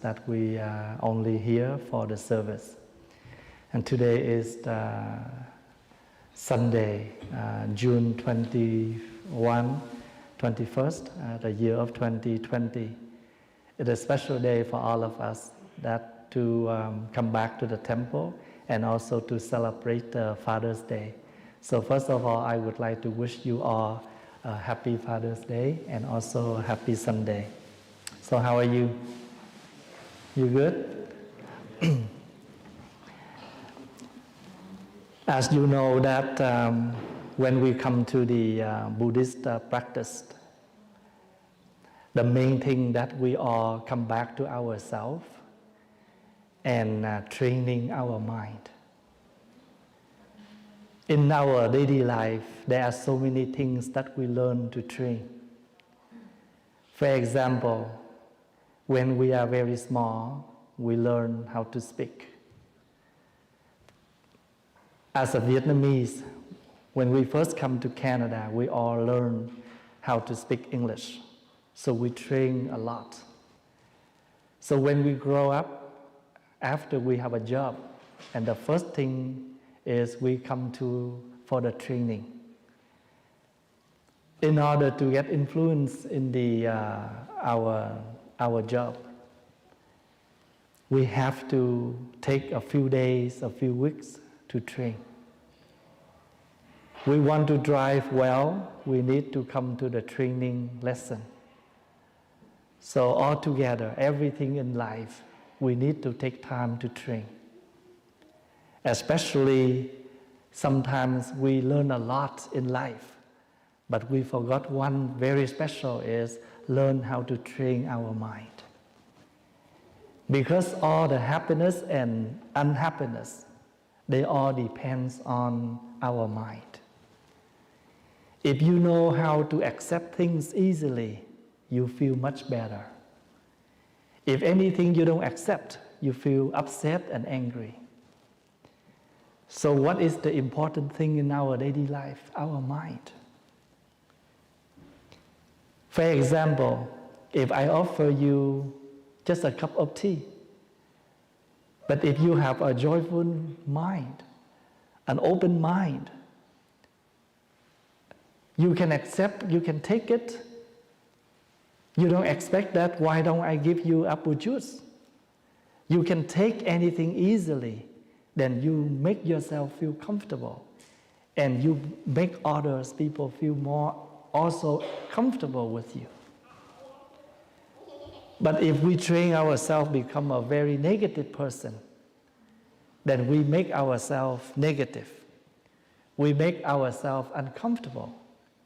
that we are only here for the service. And today is the Sunday, June 21, 21st, the year of 2020. It's a special day for all of us that to come back to the temple and also to celebrate Father's Day. So first of all, I would like to wish you all a happy Father's Day and also a happy Sunday. So how are you? You good? As you know that when we come to the Buddhist practice, the main thing that we all come back to ourselves and training our mind. In our daily life, there are so many things that we learn to train. For example, when we are very small, we learn how to speak. As a Vietnamese, when we first come to Canada, we all learn how to speak English. So we train a lot. So when we grow up, after we have a job, and the first thing is we come for the training. In order to get influence in our job, we have to take a few days, a few weeks to train. We want to drive well, we need to come to the training lesson. So altogether, everything in life, we need to take time to train. Especially, sometimes we learn a lot in life, but we forgot one very special is learn how to train our mind. Because all the happiness and unhappiness, they all depends on our mind. If you know how to accept things easily, you feel much better. If anything you don't accept, you feel upset and angry. So what is the important thing in our daily life? Our mind. For example, if I offer you just a cup of tea, but if you have a joyful mind, an open mind, you can accept, you can take it. You don't expect that, why don't I give you apple juice? You can take anything easily, then you make yourself feel comfortable, and you make others, people feel more also comfortable with you. But if we train ourselves become a very negative person, then we make ourselves negative. We make ourselves uncomfortable.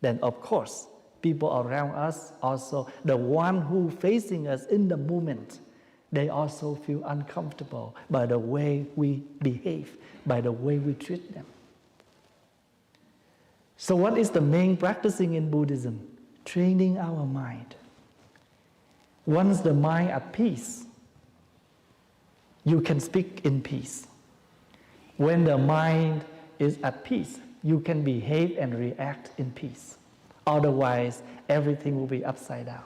Then of course, people around us also, the one who facing us in the moment, they also feel uncomfortable by the way we behave, by the way we treat them. So what is the main practicing in Buddhism? Training our mind. Once the mind at peace, you can speak in peace. When the mind is at peace, you can behave and react in peace. Otherwise, everything will be upside down.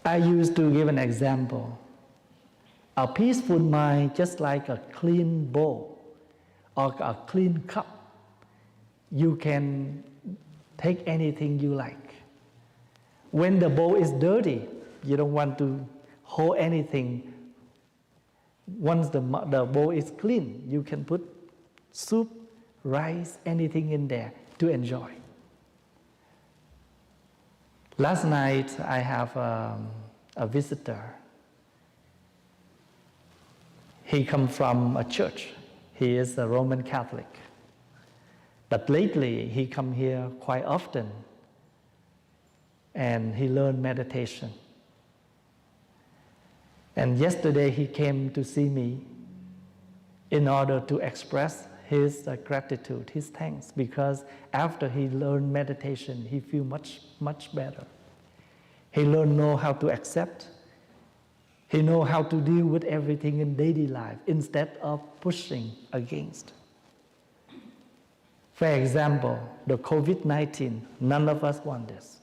I used to give an example. A peaceful mind, just like a clean bowl or a clean cup, you can take anything you like. When the bowl is dirty, you don't want to hold anything. Once the bowl is clean, you can put soup, rice, anything in there to enjoy. Last night, I have a visitor. He comes from a church. He is a Roman Catholic. But lately, he comes here quite often, and he learned meditation. And yesterday, he came to see me in order to express his gratitude, his thanks, because after he learned meditation, he feels much, much better. He know how to accept. He know how to deal with everything in daily life instead of pushing against. For example, the COVID-19, none of us want this.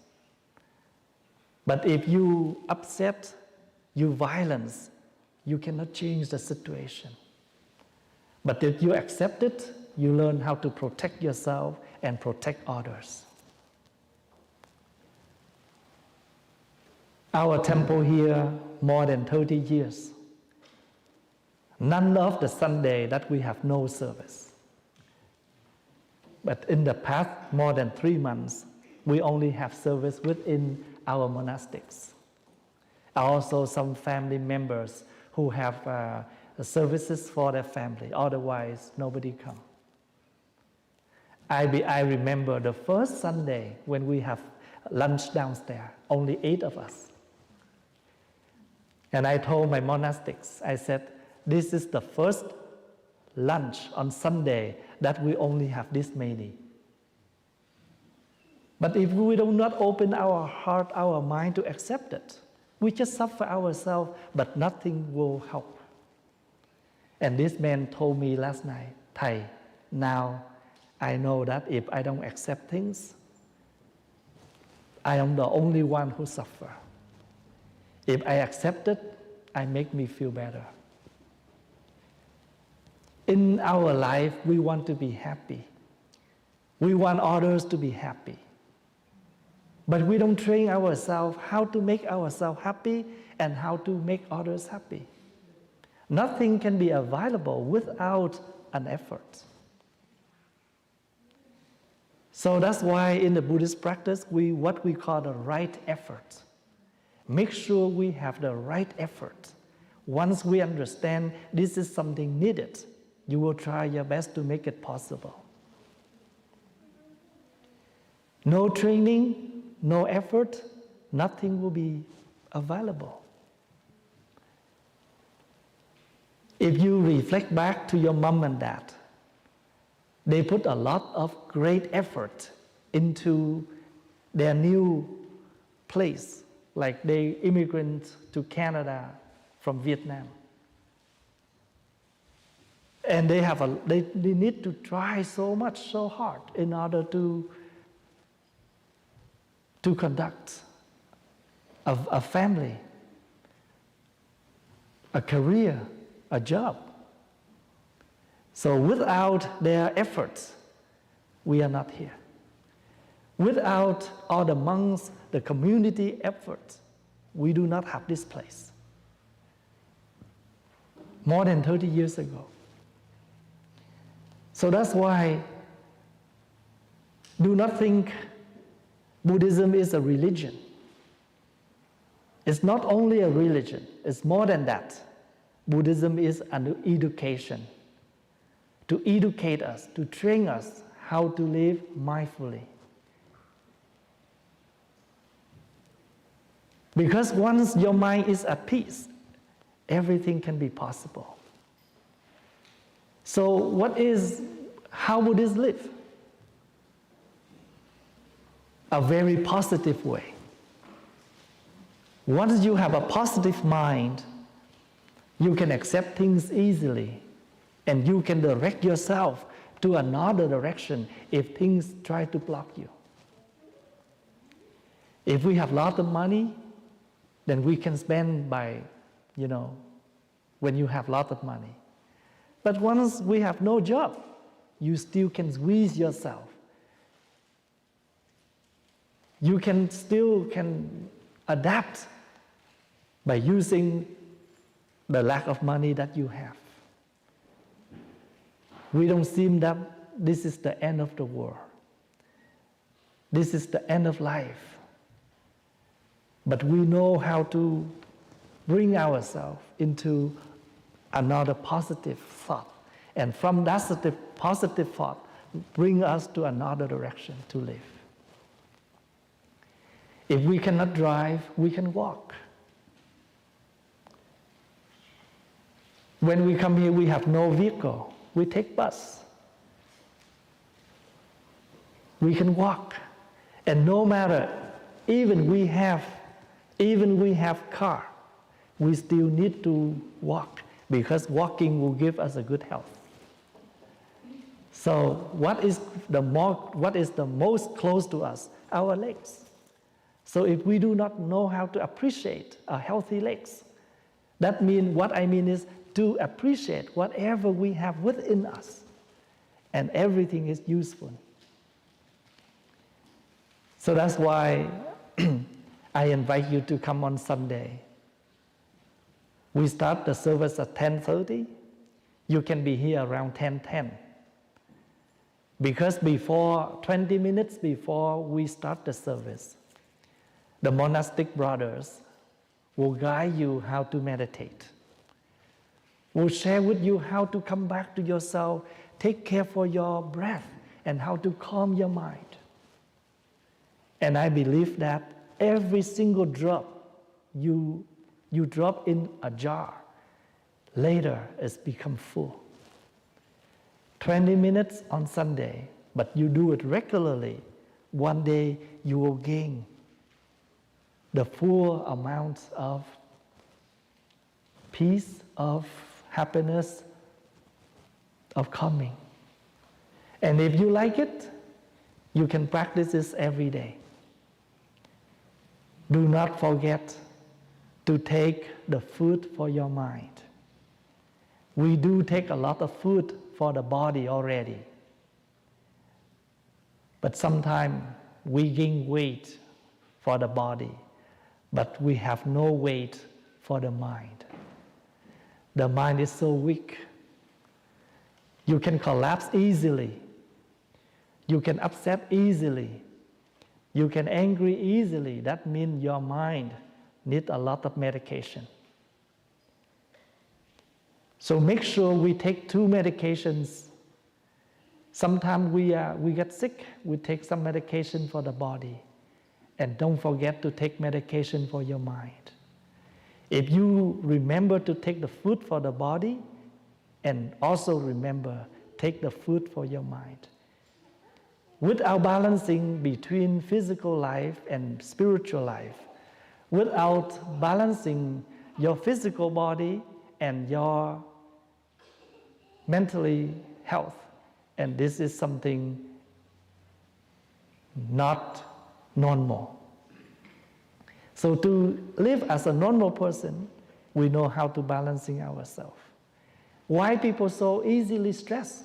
But if you upset, you violence, you cannot change the situation. But if you accept it, you learn how to protect yourself and protect others. Our temple here, more than 30 years. None of the Sunday that we have no service. But in the past, more than 3 months, we only have service within our monastics. Also, some family members who have services for their family. Otherwise, nobody comes. I remember the first Sunday when we have lunch downstairs, only 8 of us. And I told my monastics, I said, this is the first lunch on Sunday that we only have this many. But if we do not open our heart, our mind to accept it, we just suffer ourselves, but nothing will help. And this man told me last night, Thay, now I know that if I don't accept things, I am the only one who suffers. If I accept it, it makes me feel better. In our life, we want to be happy. We want others to be happy. But we don't train ourselves how to make ourselves happy and how to make others happy. Nothing can be available without an effort. So that's why in the Buddhist practice, what we call the right effort. Make sure we have the right effort. Once we understand this is something needed, you will try your best to make it possible. No training, no effort, nothing will be available. If you reflect back to your mom and dad, they put a lot of great effort into their new place, like they immigrant to Canada from Vietnam. And they need to try so much, so hard in order to conduct a family, a career, a job. So without their efforts, we are not here. Without all the monks, the community efforts, we do not have this place. More than 30 years ago. So that's why do not think Buddhism is a religion. It's not only a religion, it's more than that. Buddhism is an education to educate us, to train us how to live mindfully. Because once your mind is at peace, everything can be possible. So how Buddhists live? A very positive way. Once you have a positive mind, you can accept things easily, and you can direct yourself to another direction if things try to block you. If we have a lot of money, then we can spend by, when you have a lot of money. But once we have no job, you still can squeeze yourself. You can still adapt by using the lack of money that you have. We don't seem that this is the end of the world. This is the end of life. But we know how to bring ourselves into another positive thought. And from that positive thought, bring us to another direction to live. If we cannot drive, we can walk. When we come here, we have no vehicle. We take bus. We can walk. And no matter, even we have car, we still need to walk because walking will give us a good health. So what is the most close to us? Our legs. So if we do not know how to appreciate our healthy legs, that means, what I mean is to appreciate whatever we have within us, and everything is useful. So that's why I invite you to come on Sunday. We start the service at 10:30. You can be here around 10:10. Because 20 minutes before we start the service, the monastic brothers will guide you how to meditate. Will share with you how to come back to yourself, take care for your breath, and how to calm your mind. And I believe that every single drop you drop in a jar, later it's become full. 20 minutes on Sunday, but you do it regularly, one day you will gain the full amount of peace, of happiness, of calming. And if you like it, you can practice this every day. Do not forget to take the food for your mind. We do take a lot of food for the body already. But sometimes we gain weight for the body, but we have no weight for the mind. The mind is so weak. You can collapse easily. You can upset easily. You can angry easily. That means your mind needs a lot of medication. So make sure we take 2 medications. Sometimes we get sick, we take some medication for the body. And don't forget to take medication for your mind. If you remember to take the food for the body, and also remember, take the food for your mind. Without balancing between physical life and spiritual life, without balancing your physical body and your mentally health, and this is something not normal. So to live as a normal person, we know how to balancing ourselves. Why people so easily stressed?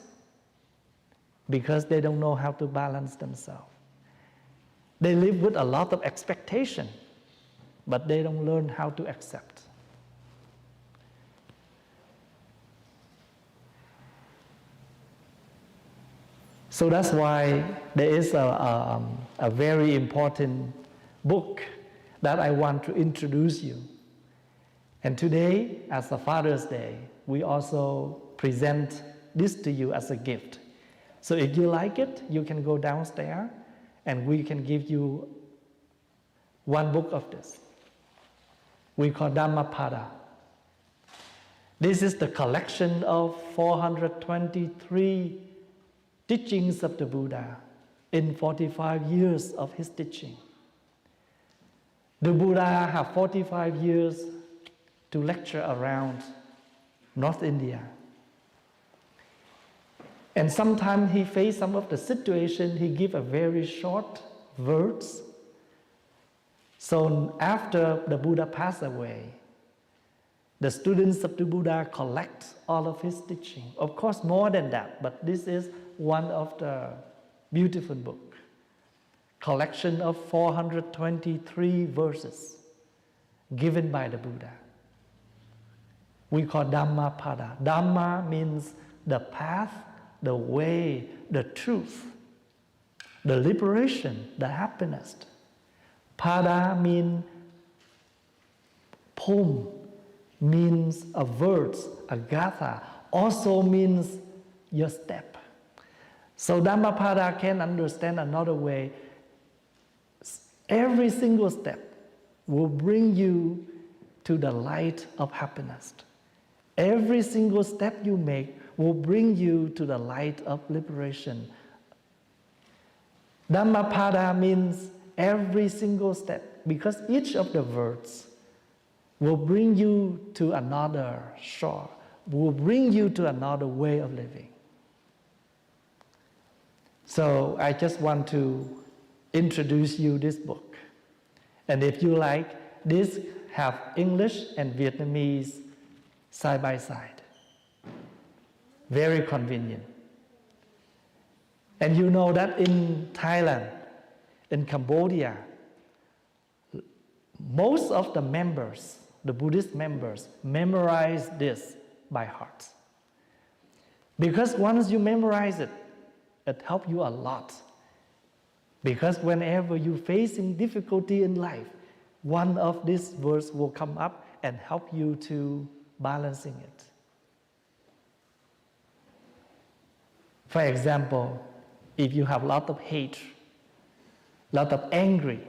Because they don't know how to balance themselves. They live with a lot of expectation, but they don't learn how to accept. So that's why there is a very important book that I want to introduce you. And today, as a Father's Day, we also present this to you as a gift. So if you like it, you can go downstairs and we can give you one book of this. We call Dhammapada. This is the collection of 423 teachings of the Buddha in 45 years of his teaching. The Buddha had 45 years to lecture around North India. And sometimes he faced some of the situation, he gave a very short words. So after the Buddha passed away, the students of the Buddha collect all of his teaching. Of course, more than that, but this is one of the beautiful book. Collection of 423 verses given by the Buddha. We call Dhammapada. Dhamma means the path, the way, the truth, the liberation, the happiness. Pada means poem, means a verse, a gatha, also means your step. So Dhammapada can understand another way. Every single step will bring you to the light of happiness. Every single step you make will bring you to the light of liberation. Dhammapada means every single step, because each of the words will bring you to another shore, will bring you to another way of living. So I just want to introduce you this book. And if you like, this have English and Vietnamese side by side. Very convenient. And you know that in Thailand, in Cambodia, most of the members, the Buddhist members, memorize this by heart. Because once you memorize it, it helps you a lot. Because whenever you're facing difficulty in life, one of these verses will come up and help you to balancing it. For example, if you have a lot of hate, lot of angry,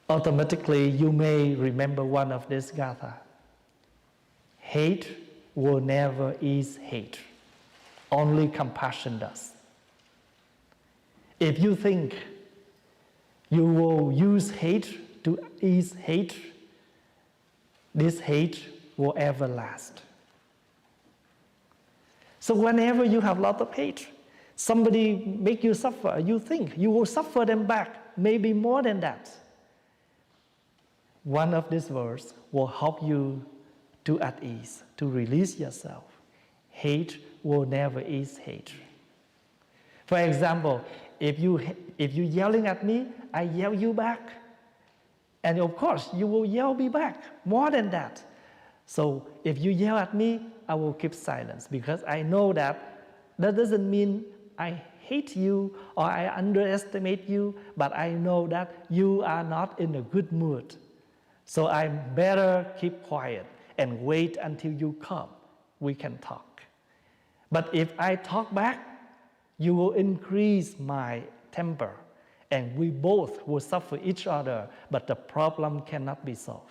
automatically you may remember one of these gatha. Hate will never ease hate. Only compassion does. If you think you will use hate to ease hate, this hate will ever last. So whenever you have a lot of hate, somebody make you suffer, you think you will suffer them back, maybe more than that. One of these verses will help you to at ease, to release yourself. Hate will never ease hate. For example, if you yelling at me, I yell you back. And of course, you will yell me back, more than that. So if you yell at me, I will keep silence because I know that doesn't mean I hate you or I underestimate you, but I know that you are not in a good mood. So I better keep quiet and wait until you come. We can talk. But if I talk back, you will increase my temper and we both will suffer each other, but the problem cannot be solved.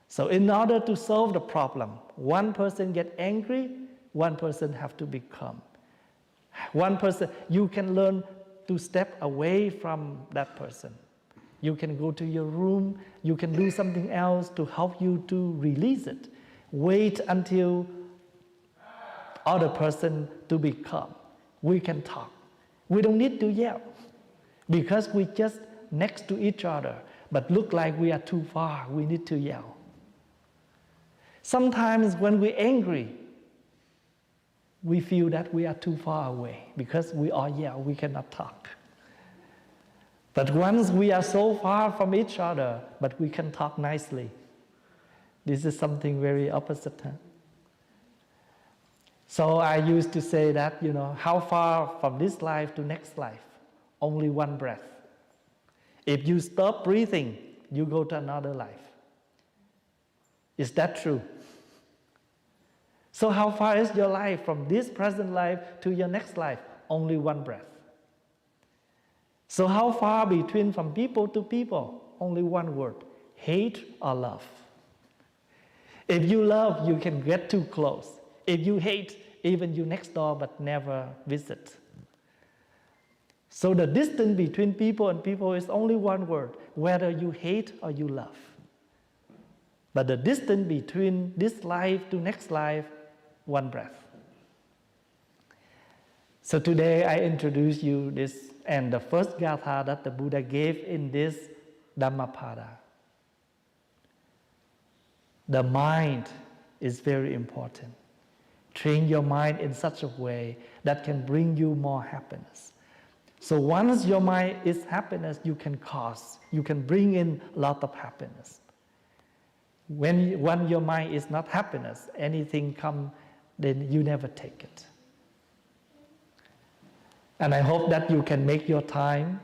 So in order to solve the problem, one person get angry, one person have to be calm. One person, you can learn to step away from that person. You can go to your room, you can do something else to help you to release it. Wait until other person to be calm. We can talk. We don't need to yell because we just next to each other, but look like we are too far, we need to yell. Sometimes when we're angry, we feel that we are too far away because we all yell, we cannot talk. But once we are so far from each other, but we can talk nicely, this is something very opposite. So I used to say that, how far from this life to next life? Only one breath. If you stop breathing, you go to another life. Is that true? So how far is your life from this present life to your next life? Only one breath. So how far between from people to people? Only one word, hate or love. If you love, you can get too close. If you hate, even you next door but never visit. So the distance between people and people is only one word, whether you hate or you love. But the distance between this life to next life, one breath. So today I introduce you this and the first gatha that the Buddha gave in this Dhammapada. The mind is very important. Train your mind in such a way that can bring you more happiness. So once your mind is happiness, you can bring in a lot of happiness. When your mind is not happiness, anything come, then you never take it. And I hope that you can make your time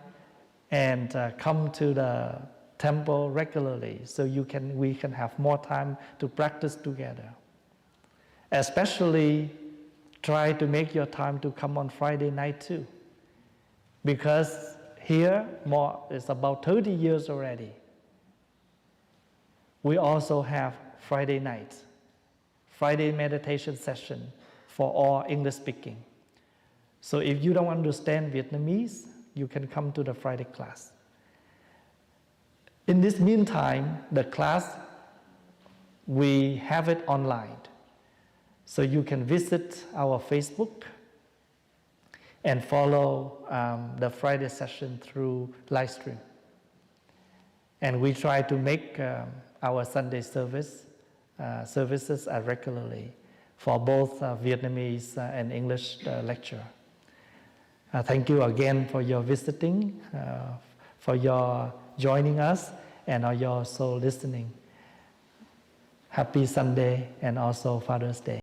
and come to the temple regularly so we can have more time to practice together. Especially try to make your time to come on Friday night too. Because here, it's about 30 years already. We also have Friday night, Friday meditation session for all English speaking. So if you don't understand Vietnamese, you can come to the Friday class. In this meantime, the class, we have it online. So you can visit our Facebook and follow the Friday session through live stream. And we try to make our Sunday services regularly for both Vietnamese and English lecture. Thank you again for your visiting, for your joining us, and your soul listening. Happy Sunday and also Father's Day.